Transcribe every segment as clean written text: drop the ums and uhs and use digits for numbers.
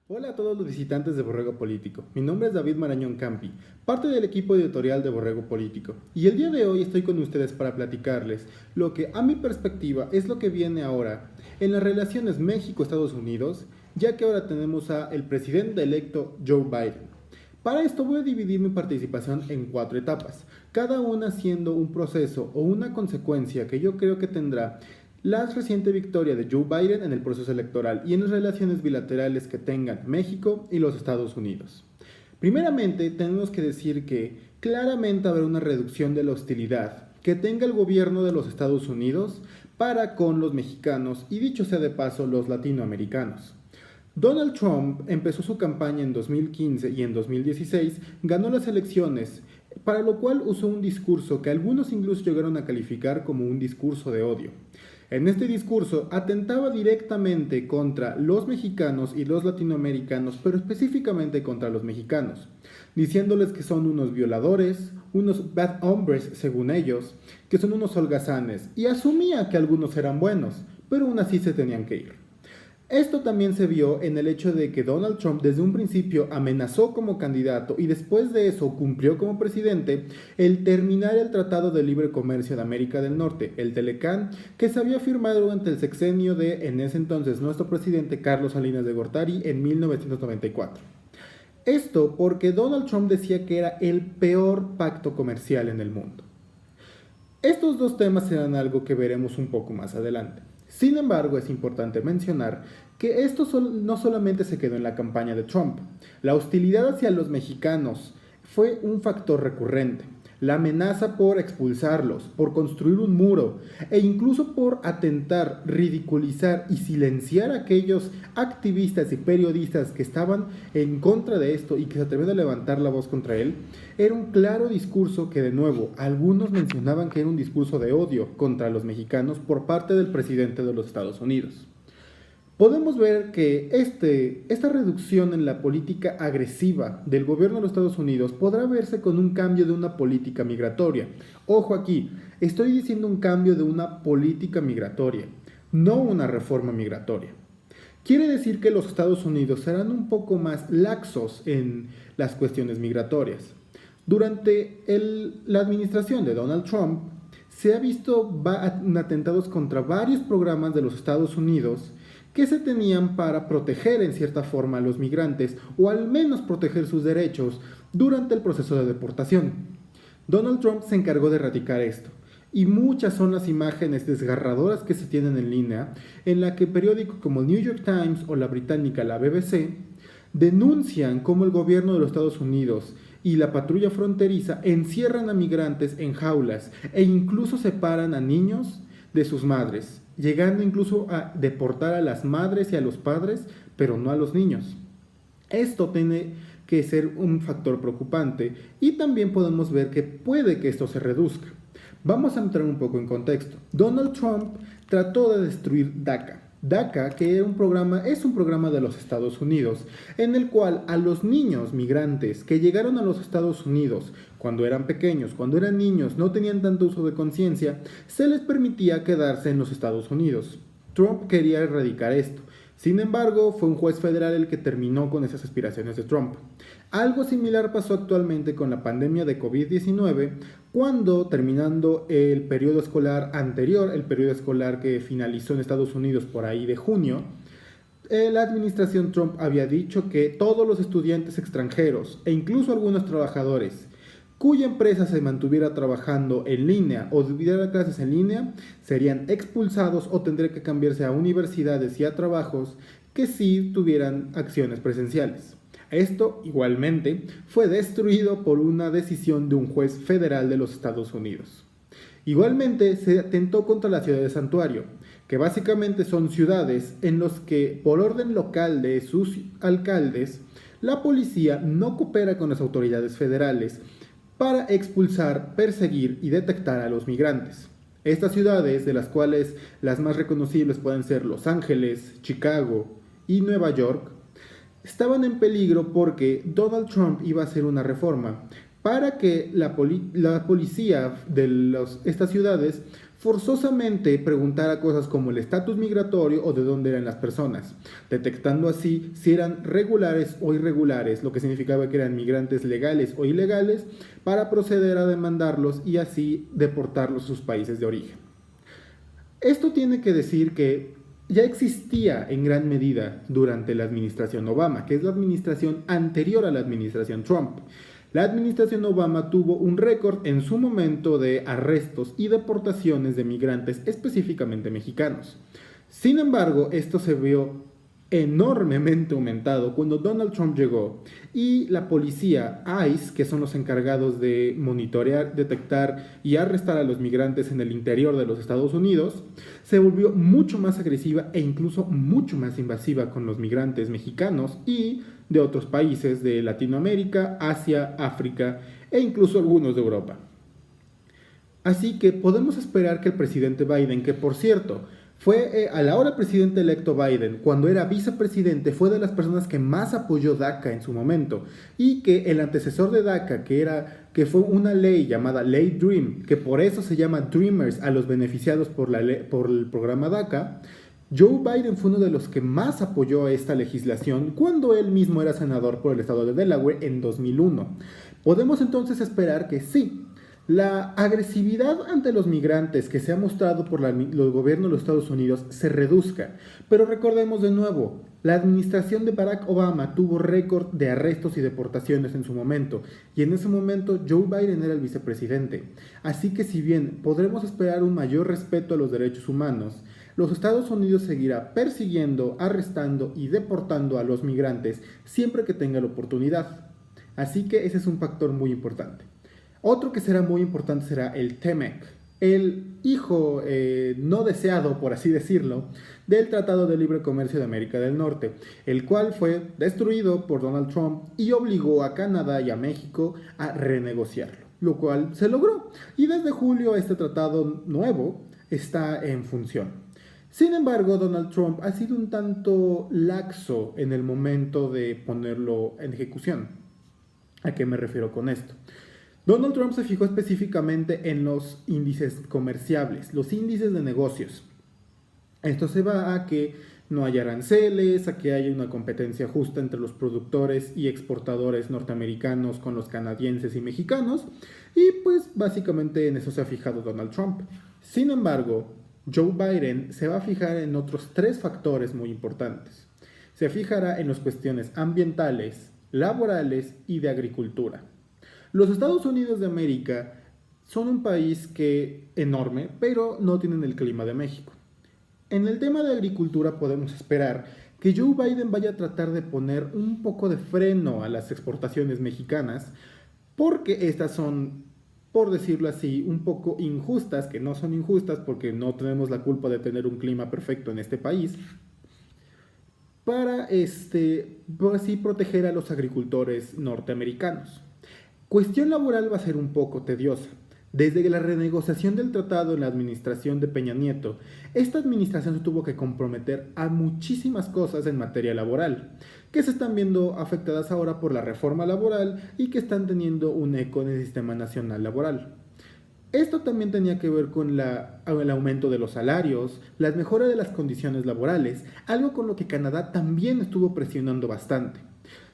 Hola a todos los visitantes de Borrego Político. Mi nombre es David Marañón Campi, parte del equipo editorial de Borrego Político, y el día de hoy estoy con ustedes para platicarles lo que, a mi perspectiva, es lo que viene ahora en las relaciones México-Estados Unidos, ya que ahora tenemos a el presidente electo Joe Biden. Para esto voy a dividir mi participación en 4 etapas, cada una siendo un proceso o una consecuencia que yo creo que tendrá la reciente victoria de Joe Biden en el proceso electoral y en las relaciones bilaterales que tengan México y los Estados Unidos. Primeramente, tenemos que decir que claramente habrá una reducción de la hostilidad que tenga el gobierno de los Estados Unidos para con los mexicanos y, dicho sea de paso, los latinoamericanos. Donald Trump empezó su campaña en 2015 y en 2016 ganó las elecciones, para lo cual usó un discurso que algunos incluso llegaron a calificar como un discurso de odio. En este discurso atentaba directamente contra los mexicanos y los latinoamericanos, pero específicamente contra los mexicanos, diciéndoles que son unos violadores, unos bad hombres según ellos, que son unos holgazanes, y asumía que algunos eran buenos, pero aún así se tenían que ir. Esto también se vio en el hecho de que Donald Trump desde un principio amenazó como candidato y después de eso cumplió como presidente el terminar el Tratado de Libre Comercio de América del Norte, el TELECAN, que se había firmado durante el sexenio de, en ese entonces, nuestro presidente Carlos Salinas de Gortari en 1994. Esto porque Donald Trump decía que era el peor pacto comercial en el mundo. Estos dos temas serán algo que veremos un poco más adelante. Sin embargo, es importante mencionar que esto no solamente se quedó en la campaña de Trump. La hostilidad hacia los mexicanos fue un factor recurrente. La amenaza por expulsarlos, por construir un muro e incluso por atentar, ridiculizar y silenciar a aquellos activistas y periodistas que estaban en contra de esto y que se atrevieron a levantar la voz contra él, era un claro discurso que, de nuevo, algunos mencionaban que era un discurso de odio contra los mexicanos por parte del presidente de los Estados Unidos. Podemos ver que esta reducción en la política agresiva del gobierno de los Estados Unidos podrá verse con un cambio de una política migratoria. Ojo aquí, estoy diciendo un cambio de una política migratoria, no una reforma migratoria. Quiere decir que los Estados Unidos serán un poco más laxos en las cuestiones migratorias. Durante la administración de Donald Trump, se ha visto atentados contra varios programas de los Estados Unidos que se tenían para proteger en cierta forma a los migrantes o al menos proteger sus derechos durante el proceso de deportación. Donald Trump se encargó de erradicar esto y muchas son las imágenes desgarradoras que se tienen en línea en la que periódicos como el New York Times o la británica la BBC denuncian cómo el gobierno de los Estados Unidos y la patrulla fronteriza encierran a migrantes en jaulas e incluso separan a niños de sus madres, llegando incluso a deportar a las madres y a los padres, pero no a los niños. Esto tiene que ser un factor preocupante y también podemos ver que puede que esto se reduzca. Vamos a entrar un poco en contexto. Donald Trump trató de destruir DACA. DACA, que es un programa de los Estados Unidos, en el cual a los niños migrantes que llegaron a los Estados Unidos cuando eran pequeños, cuando eran niños, no tenían tanto uso de conciencia, se les permitía quedarse en los Estados Unidos. Trump quería erradicar esto. Sin embargo, fue un juez federal el que terminó con esas aspiraciones de Trump. Algo similar pasó actualmente con la pandemia de COVID-19, cuando, terminando el periodo escolar anterior, el periodo escolar que finalizó en Estados Unidos por ahí de junio, la administración Trump había dicho que todos los estudiantes extranjeros e incluso algunos trabajadores cuya empresa se mantuviera trabajando en línea o diera clases en línea serían expulsados o tendrían que cambiarse a universidades y a trabajos que sí tuvieran acciones presenciales. Esto, igualmente, fue destruido por una decisión de un juez federal de los Estados Unidos. Igualmente, se atentó contra la ciudad de Santuario, que básicamente son ciudades en las que, por orden local de sus alcaldes, la policía no coopera con las autoridades federales para expulsar, perseguir y detectar a los migrantes. Estas ciudades, de las cuales las más reconocibles pueden ser Los Ángeles, Chicago y Nueva York, estaban en peligro porque Donald Trump iba a hacer una reforma para que la policía de estas ciudades forzosamente preguntara cosas como el estatus migratorio o de dónde eran las personas, detectando así si eran regulares o irregulares, lo que significaba que eran migrantes legales o ilegales, para proceder a demandarlos y así deportarlos a sus países de origen. Esto tiene que decir que ya existía en gran medida durante la administración Obama, que es la administración anterior a la administración Trump. La administración Obama tuvo un récord en su momento de arrestos y deportaciones de migrantes, específicamente mexicanos. Sin embargo, esto se vio enormemente aumentado cuando Donald Trump llegó y la policía ICE, que son los encargados de monitorear, detectar y arrestar a los migrantes en el interior de los Estados Unidos, se volvió mucho más agresiva e incluso mucho más invasiva con los migrantes mexicanos y de otros países de Latinoamérica, Asia, África e incluso algunos de Europa. Así que podemos esperar que el presidente Biden, que por cierto, fue a la hora presidente electo Biden, cuando era vicepresidente, fue de las personas que más apoyó DACA en su momento, y que el antecesor de DACA, que fue una ley llamada Ley Dream, que por eso se llama Dreamers a los beneficiados por el programa DACA, Joe Biden fue uno de los que más apoyó esta legislación cuando él mismo era senador por el estado de Delaware en 2001. Podemos entonces esperar que sí, la agresividad ante los migrantes que se ha mostrado por los gobiernos de los Estados Unidos se reduzca. Pero recordemos de nuevo, la administración de Barack Obama tuvo récord de arrestos y deportaciones en su momento, y en ese momento Joe Biden era el vicepresidente. Así que si bien podremos esperar un mayor respeto a los derechos humanos, los Estados Unidos seguirá persiguiendo, arrestando y deportando a los migrantes siempre que tenga la oportunidad. Así que ese es un factor muy importante. Otro que será muy importante será el TEMEC, el hijo no deseado, por así decirlo, del Tratado de Libre Comercio de América del Norte, el cual fue destruido por Donald Trump y obligó a Canadá y a México a renegociarlo, lo cual se logró. Y desde julio este tratado nuevo está en función. Sin embargo, Donald Trump ha sido un tanto laxo en el momento de ponerlo en ejecución. ¿A qué me refiero con esto? Donald Trump se fijó específicamente en los índices comerciables, los índices de negocios. Esto se va a que no haya aranceles, a que haya una competencia justa entre los productores y exportadores norteamericanos con los canadienses y mexicanos, y pues básicamente en eso se ha fijado Donald Trump. Sin embargo, Joe Biden se va a fijar en otros 3 factores muy importantes. Se fijará en las cuestiones ambientales, laborales y de agricultura. Los Estados Unidos de América son un país enorme, pero no tienen el clima de México. En el tema de agricultura podemos esperar que Joe Biden vaya a tratar de poner un poco de freno a las exportaciones mexicanas, porque estas son, por decirlo así, un poco injustas, que no son injustas porque no tenemos la culpa de tener un clima perfecto en este país, para por así proteger a los agricultores norteamericanos. Cuestión laboral va a ser un poco tediosa. Desde la renegociación del tratado en la administración de Peña Nieto, esta administración se tuvo que comprometer a muchísimas cosas en materia laboral, que se están viendo afectadas ahora por la reforma laboral y que están teniendo un eco en el sistema nacional laboral. Esto también tenía que ver con el aumento de los salarios, las mejoras de las condiciones laborales, algo con lo que Canadá también estuvo presionando bastante.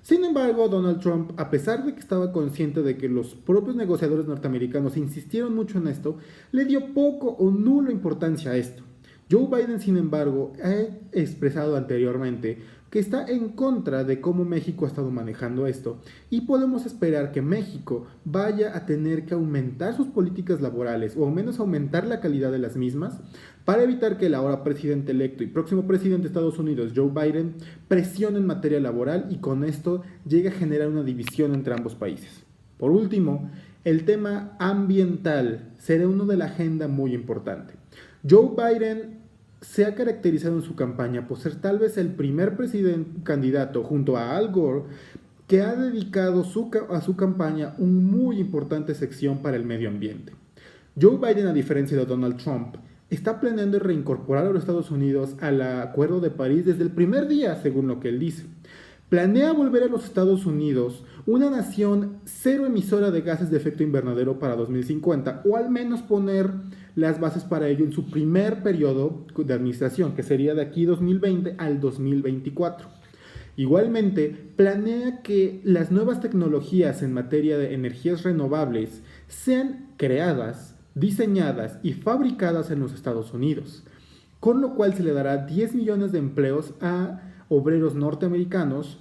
Sin embargo, Donald Trump, a pesar de que estaba consciente de que los propios negociadores norteamericanos insistieron mucho en esto, le dio poco o nula importancia a esto. Joe Biden, sin embargo, ha expresado anteriormente que está en contra de cómo México ha estado manejando esto, y podemos esperar que México vaya a tener que aumentar sus políticas laborales, o al menos aumentar la calidad de las mismas, para evitar que el ahora presidente electo y próximo presidente de Estados Unidos, Joe Biden, presione en materia laboral y con esto llegue a generar una división entre ambos países. Por último, el tema ambiental será uno de la agenda muy importante. Joe Biden se ha caracterizado en su campaña por ser tal vez el primer candidato junto a Al Gore que ha dedicado a su campaña una muy importante sección para el medio ambiente. Joe Biden, a diferencia de Donald Trump, está planeando reincorporar a los Estados Unidos al Acuerdo de París desde el primer día, según lo que él dice. Planea volver a los Estados Unidos una nación cero emisora de gases de efecto invernadero para 2050, o al menos poner las bases para ello en su primer periodo de administración, que sería de aquí 2020 al 2024. Igualmente, planea que las nuevas tecnologías en materia de energías renovables sean creadas, diseñadas y fabricadas en los Estados Unidos, con lo cual se le dará 10 millones de empleos a obreros norteamericanos,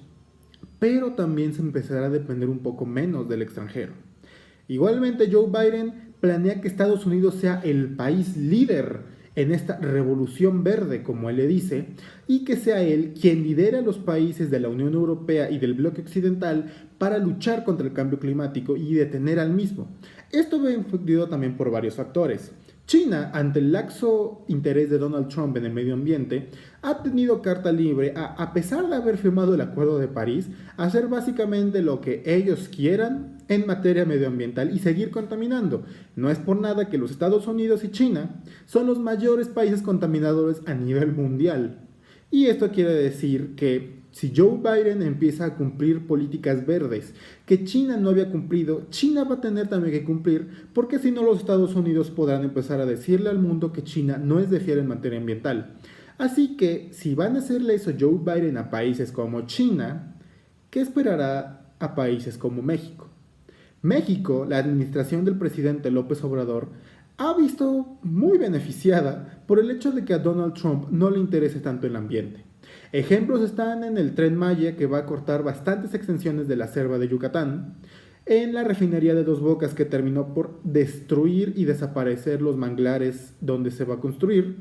pero también se empezará a depender un poco menos del extranjero. Igualmente, Joe Biden planea que Estados Unidos sea el país líder en esta revolución verde, como él le dice, y que sea él quien lidere a los países de la Unión Europea y del bloque occidental para luchar contra el cambio climático y detener al mismo. Esto va influido también por varios factores. China, ante el laxo interés de Donald Trump en el medio ambiente, ha tenido carta libre a pesar de haber firmado el Acuerdo de París, hacer básicamente lo que ellos quieran en materia medioambiental y seguir contaminando. No es por nada que los Estados Unidos y China son los mayores países contaminadores a nivel mundial. Y esto quiere decir que si Joe Biden empieza a cumplir políticas verdes que China no había cumplido, China va a tener también que cumplir, porque si no los Estados Unidos podrán empezar a decirle al mundo que China no es de fiar en materia ambiental. Así que si van a hacerle eso Joe Biden a países como China, ¿qué esperará a países como México? México, la administración del presidente López Obrador, ha visto muy beneficiada por el hecho de que a Donald Trump no le interese tanto el ambiente. Ejemplos están en el Tren Maya, que va a cortar bastantes extensiones de la selva de Yucatán, en la refinería de Dos Bocas, que terminó por destruir y desaparecer los manglares donde se va a construir,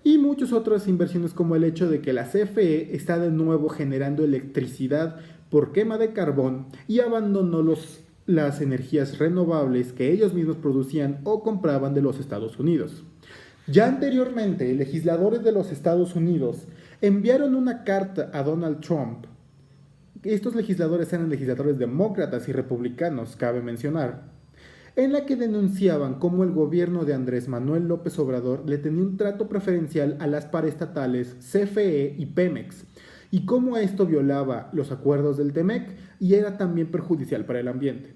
y muchas otras inversiones, como el hecho de que la CFE está de nuevo generando electricidad por quema de carbón y abandonó las energías renovables que ellos mismos producían o compraban de los Estados Unidos. Ya anteriormente, legisladores de los Estados Unidos enviaron una carta a Donald Trump. Estos legisladores eran legisladores demócratas y republicanos, cabe mencionar, en la que denunciaban cómo el gobierno de Andrés Manuel López Obrador le tenía un trato preferencial a las paraestatales CFE y Pemex, y cómo esto violaba los acuerdos del TEMEC y era también perjudicial para el ambiente.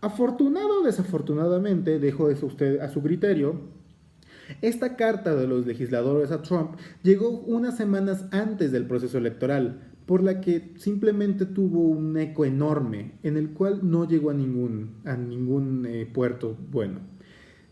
Afortunado o desafortunadamente, dejo eso a su criterio, esta carta de los legisladores a Trump llegó unas semanas antes del proceso electoral, por la que simplemente tuvo un eco enorme, en el cual no llegó a ningún puerto bueno.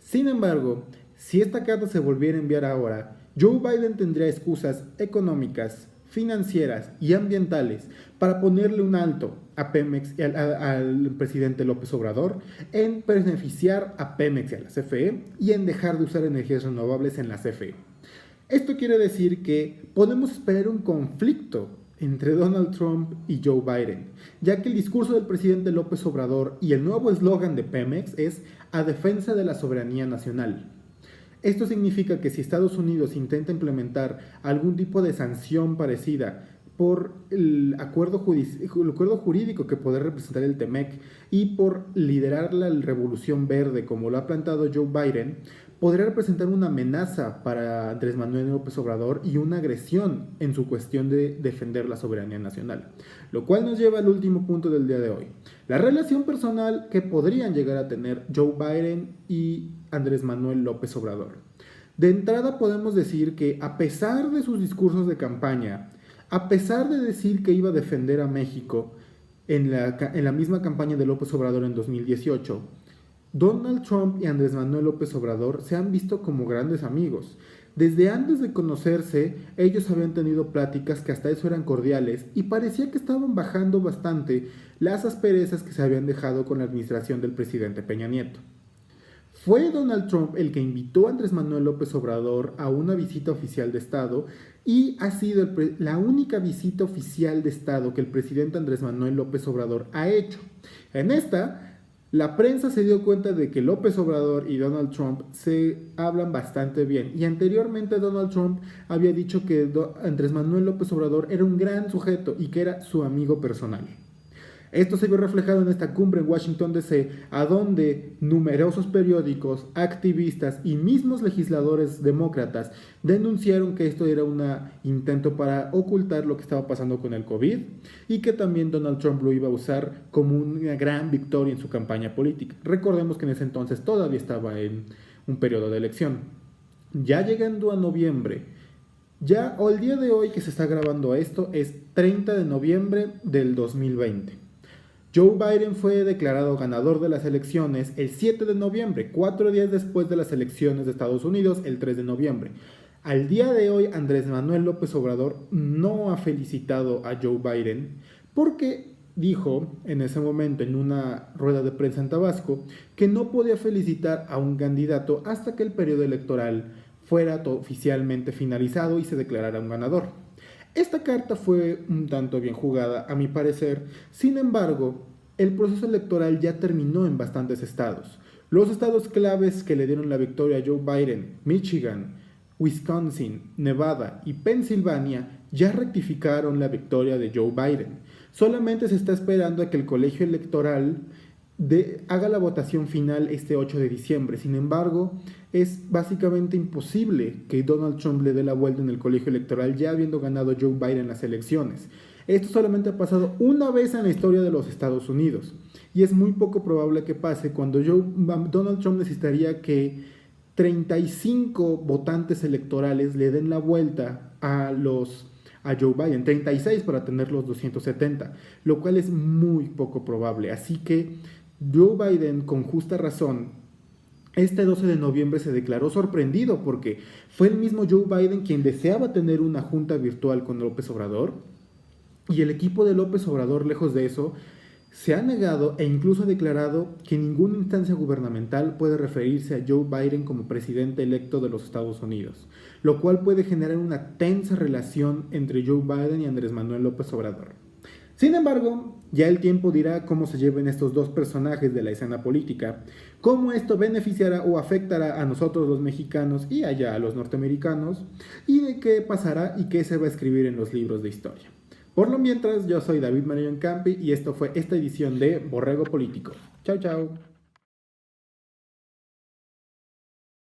Sin embargo, si esta carta se volviera a enviar ahora, Joe Biden tendría excusas económicas, financieras y ambientales para ponerle un alto a Pemex y al presidente López Obrador, en beneficiar a Pemex y a la CFE y en dejar de usar energías renovables en la CFE. Esto quiere decir que podemos esperar un conflicto entre Donald Trump y Joe Biden, ya que el discurso del presidente López Obrador y el nuevo eslogan de Pemex es "a defensa de la soberanía nacional". Esto significa que si Estados Unidos intenta implementar algún tipo de sanción parecida por el acuerdo jurídico que podrá representar el TEMEC y por liderar la revolución verde como lo ha plantado Joe Biden, podría representar una amenaza para Andrés Manuel López Obrador y una agresión en su cuestión de defender la soberanía nacional. Lo cual nos lleva al último punto del día de hoy: la relación personal que podrían llegar a tener Joe Biden y Andrés Manuel López Obrador. De entrada podemos decir que, a pesar de sus discursos de campaña, a pesar de decir que iba a defender a México en la misma campaña de López Obrador en 2018, Donald Trump y Andrés Manuel López Obrador se han visto como grandes amigos. Desde antes de conocerse, ellos habían tenido pláticas que hasta eso eran cordiales y parecía que estaban bajando bastante las asperezas que se habían dejado con la administración del presidente Peña Nieto. Fue Donald Trump el que invitó a Andrés Manuel López Obrador a una visita oficial de Estado y ha sido la única visita oficial de Estado que el presidente Andrés Manuel López Obrador ha hecho. En esta, la prensa se dio cuenta de que López Obrador y Donald Trump se hablan bastante bien, y anteriormente Donald Trump había dicho que Andrés Manuel López Obrador era un gran sujeto y que era su amigo personal. Esto se vio reflejado en esta cumbre en Washington DC, a donde numerosos periódicos, activistas y mismos legisladores demócratas denunciaron que esto era un intento para ocultar lo que estaba pasando con el COVID y que también Donald Trump lo iba a usar como una gran victoria en su campaña política. Recordemos que en ese entonces todavía estaba en un periodo de elección. Ya llegando a noviembre, o el día de hoy que se está grabando esto es 30 de noviembre del 2020. Joe Biden fue declarado ganador de las elecciones el 7 de noviembre, 4 días después de las elecciones de Estados Unidos, el 3 de noviembre. Al día de hoy, Andrés Manuel López Obrador no ha felicitado a Joe Biden porque dijo en ese momento en una rueda de prensa en Tabasco que no podía felicitar a un candidato hasta que el periodo electoral fuera oficialmente finalizado y se declarara un ganador. Esta carta fue un tanto bien jugada, a mi parecer. Sin embargo, el proceso electoral ya terminó en bastantes estados. Los estados claves que le dieron la victoria a Joe Biden, Michigan, Wisconsin, Nevada y Pensilvania, ya rectificaron la victoria de Joe Biden. Solamente se está esperando a que el colegio electoral haga la votación final este 8 de diciembre. Sin embargo, es básicamente imposible que Donald Trump le dé la vuelta en el colegio electoral ya habiendo ganado Joe Biden las elecciones. Esto solamente ha pasado una vez en la historia de los Estados Unidos y es muy poco probable que pase cuando Donald Trump necesitaría que 35 votantes electorales le den la vuelta a Joe Biden, 36 para tener los 270, lo cual es muy poco probable. Así que Joe Biden, con justa razón, este 12 de noviembre se declaró sorprendido porque fue el mismo Joe Biden quien deseaba tener una junta virtual con López Obrador y el equipo de López Obrador, lejos de eso, se ha negado e incluso ha declarado que ninguna instancia gubernamental puede referirse a Joe Biden como presidente electo de los Estados Unidos, lo cual puede generar una tensa relación entre Joe Biden y Andrés Manuel López Obrador. Sin embargo, ya el tiempo dirá cómo se lleven estos dos personajes de la escena política, cómo esto beneficiará o afectará a nosotros los mexicanos y allá a los norteamericanos, y de qué pasará y qué se va a escribir en los libros de historia. Por lo mientras, yo soy David Marañón Campi y esto fue esta edición de Borrego Político. Chao, chao.